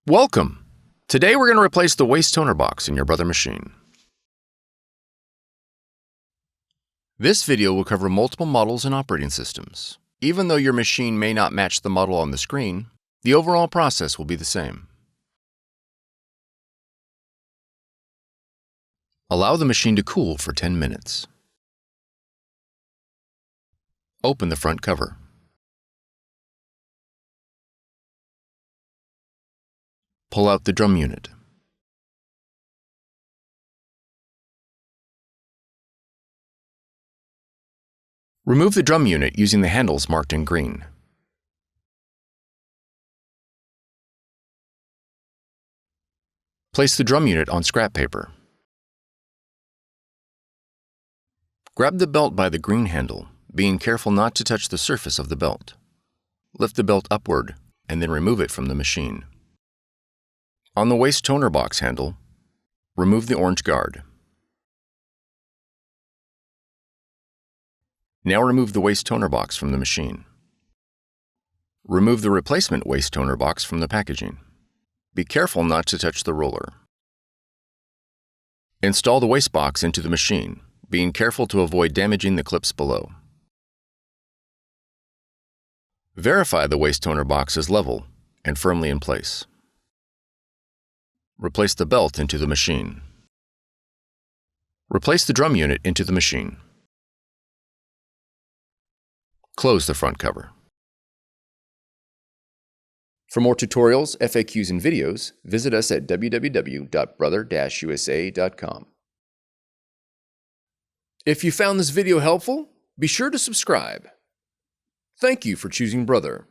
Welcome! Today we're going to replace the waste toner box in your Brother machine. This video will cover multiple models and operating systems. Even though your machine may not match the model on the screen, the overall process will be the same. Allow the machine to cool for 10 minutes. Open the front cover. Pull out the drum unit. Remove the drum unit using the handles marked in green. Place the drum unit on scrap paper. Grab the belt by the green handle, being careful not to touch the surface of the belt. Lift the belt upward and then remove it from the machine. On the waste toner box handle, remove the orange guard. Now remove the waste toner box from the machine. Remove the replacement waste toner box from the packaging. Be careful not to touch the roller. Install the waste box into the machine, being careful to avoid damaging the clips below. Verify the waste toner box is level and firmly in place. Replace the belt into the machine. Replace the drum unit into the machine. Close the front cover. For more tutorials, FAQs, and videos, visit us at www.brother-usa.com. If you found this video helpful, be sure to subscribe. Thank you for choosing Brother.